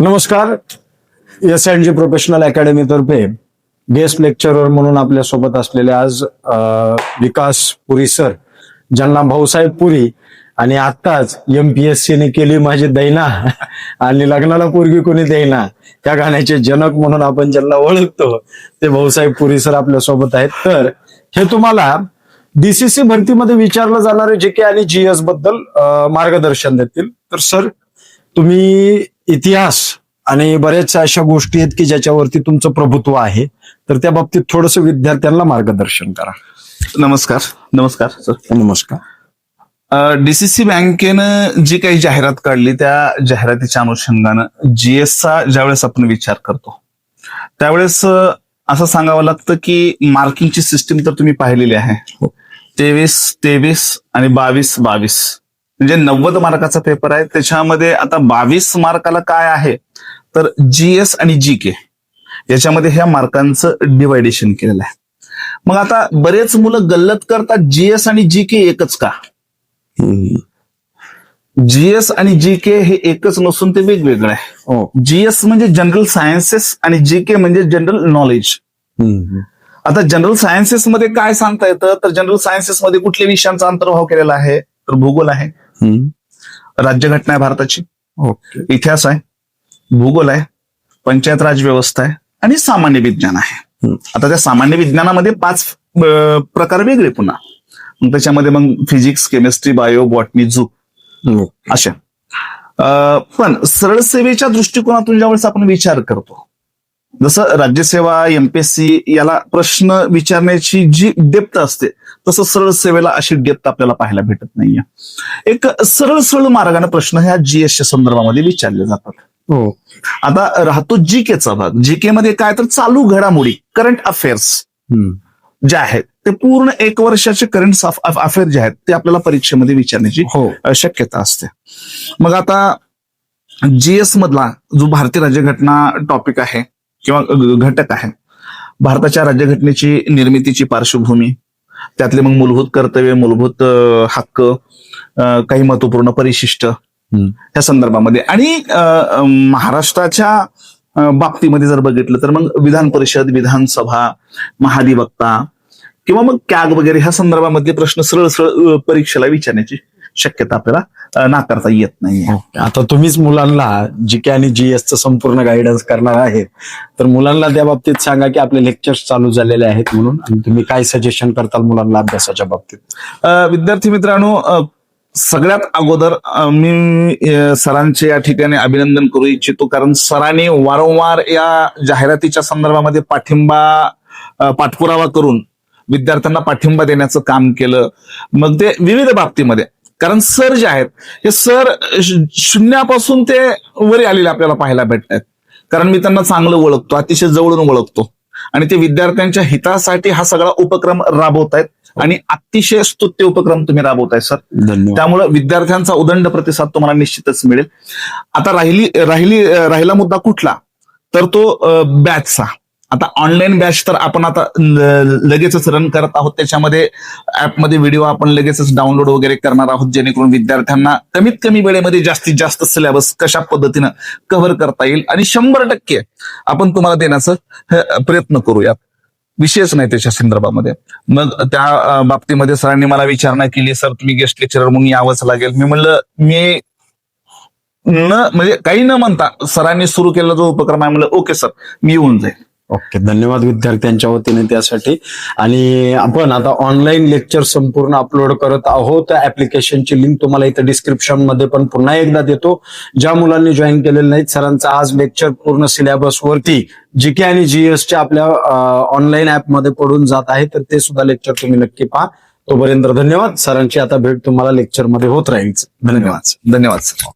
नमस्कार. SNG professional academy तर्फे guest lecturer म्हणून आपल्या सोबत असलेले आज विकास पुरी सर, ज्यांना भाऊसाहेब पुरी आणि आत्ताच MPSC ने केली माझी दैना आणि लग्नाला पोरगी कोणी देईना त्या गाण्याचे जनक म्हणून आपण ज्यांना ओळखतो ते भाऊसाहेब पुरी सर आपल्या सोबत आहेत. तर हे तुम्हाला DCC भरतीमध्ये विचारलं जाणारे GK आणि GS बद्दल मार्गदर्शन देतील. तर सर, तुम्ही इतिहास आणि बऱ्याचशा अशा गोष्टी आहेत की ज्याच्यावरती तुमचं प्रभुत्व आहे, तर त्या बाबतीत थोडस विद्यार्थ्यांना मार्गदर्शन करा. नमस्कार सर. नमस्कार. DCC बँकेनं जी काही जाहिरात काढली त्या जाहिरातीच्या अनुषंगानं GSचा ज्यावेळेस आपण विचार करतो त्यावेळेस असं सांगावं लागतं की मार्किंगची सिस्टीम तर तुम्ही पाहिलेली आहे. 23 आणि 22 म्हणजे 90 मार्काचा पेपर आहे. त्याच्यामध्ये आता 22 मार्काला काय आहे तर GS आणि GK याच्यामध्ये ह्या मार्कांचं डिवायडेशन केलेलं आहे. मग आता बरेच मुलं गल्लत करतात GS आणि GK एकच का. GS आणि GK हे एकच नसून ते वेगवेगळं आहे. GS म्हणजे जनरल सायन्सेस आणि GK म्हणजे जनरल नॉलेज. आता जनरल सायन्सेस मध्ये काय सांगता येतं तर जनरल सायन्सेस मध्ये कुठल्या विषयांचा अंतर्भाव केलेला आहे तर भूगोल आहे, राज्यघटना आहे भारताची, इतिहास आहे, भूगोल आहे, पंचायत राज व्यवस्था आहे आणि सामान्य विज्ञान आहे. आता त्या सामान्य विज्ञानामध्ये 5 प्रकार वेगळे पुन्हा. मग त्याच्यामध्ये मग physics, chemistry, bio, botany, zoo अशा. पण सरळ सेवेच्या दृष्टिकोनातून ज्यावेळेस आपण विचार करतो, जसं राज्यसेवा, MPSC याला प्रश्न विचारण्याची जी डेप्थ असते तसं सरळ सेवेला अशी डेप्थ आपल्याला पाहायला भेटत नाहीये. एक सरळ मार्गाने प्रश्न ह्या GSच्या संदर्भामध्ये विचारले जातात. आता राहतो GKचा भाग. GK मध्ये काय तर चालू घडामोडी, करंट अफेअर्स जे आहेत ते पूर्ण 1 वर्षाचे करंट अफेअर जे आहेत ते आपल्याला परीक्षेमध्ये विचारण्याची शक्यता असते. मग आता GS मधला जो भारतीय राज्यघटना टॉपिक आहे किंवा घटक आहे, भारताच्या राज्यघटनेची निर्मितीची पार्श्वभूमी, त्यातले मग मूलभूत कर्तव्य, मूलभूत हक्क, काही महत्वपूर्ण परिशिष्ट या संदर्भामध्ये आणि महाराष्ट्राच्या बाबतीमध्ये जर बघितलं तर मग विधान परिषद, विधानसभा, महाधिवक्ता किंवा मग कॅग वगैरे ह्या संदर्भामधले प्रश्न सरळ परीक्षेला विचारण्याची शक्यता आपल्याला नाकारता येत नाही. आता तुम्हीच मुलांना GK आणि GSचं संपूर्ण गायडन्स करणार आहेत, तर मुलांना त्या बाबतीत सांगा की आपले लेक्चर्स चालू झालेले आहेत म्हणून, आणि तुम्ही काय सजेशन करताल मुलांना अभ्यासाच्या बाबतीत. विद्यार्थी मित्रांनो, सगळ्यात अगोदर मी सरांचे या ठिकाणी अभिनंदन करू इच्छितो, कारण सरांनी वारंवार या जाहिरातीच्या संदर्भामध्ये पाठपुरावा करून विद्यार्थ्यांना पाठिंबा देण्याचं काम केलं. मग ते विविध बाबतीमध्ये, कारण सर जे आहेत हे सर शून्यापासून ते वरी आलेले आपल्याला पाहायला भेटत आहेत. कारण मी त्यांना चांगलं ओळखतो, अतिशय जवळून ओळखतो आणि ते विद्यार्थ्यांच्या हितासाठी हा सगळा उपक्रम राबवत आहेत आणि अतिशय स्तुत्य उपक्रम तुम्ही राबवताय सर. त्यामुळे विद्यार्थ्यांचा उदंड प्रतिसाद तुम्हाला निश्चितच मिळेल. आता राहिला मुद्दा कुठला तर तो बॅचचा. आता ऑनलाईन बॅच तर आपण आता लगेचच रन करत आहोत. त्याच्यामध्ये ऍपमध्ये व्हिडिओ आपण लगेचच डाउनलोड वगैरे करणार आहोत, जेणेकरून विद्यार्थ्यांना कमीत कमी वेळेमध्ये जास्तीत जास्त सिलेबस कशा पद्धतीनं कव्हर करता येईल आणि 100% आपण तुम्हाला देण्याचा प्रयत्न करूयात. विषयच नाही त्याच्या संदर्भामध्ये. मग त्या बाबतीमध्ये सरांनी मला विचारणा केली, सर तुम्ही गेस्ट लेक्चरर म्हणून यावंच लागेल. मी म्हणलं मी म्हणजे काही न म्हणता सरांनी सुरू केलेला जो उपक्रम आहे, म्हणलं ओके सर मी येऊन जाईल. ओके, धन्यवाद विद्यार्थ्यांच्या वतीने त्यासाठी. आणि आपण आता ऑनलाईन लेक्चर संपूर्ण अपलोड करत आहोत. ऍप्लिकेशनची लिंक तुम्हाला इथं डिस्क्रिप्शन मध्ये पण पुन्हा एकदा देतो. ज्या मुलांनी जॉईन केलेलं नाहीत, सरांचा आज लेक्चर पूर्ण सिलेबस वरती GK आणि GSच्या आपल्या ऑनलाईन ऍपमध्ये पडून जात आहे, तर ते सुद्धा लेक्चर तुम्ही नक्की पहा. तोपर्यंत धन्यवाद. सरांची आता भेट तुम्हाला लेक्चरमध्ये होत राहील. धन्यवाद सर.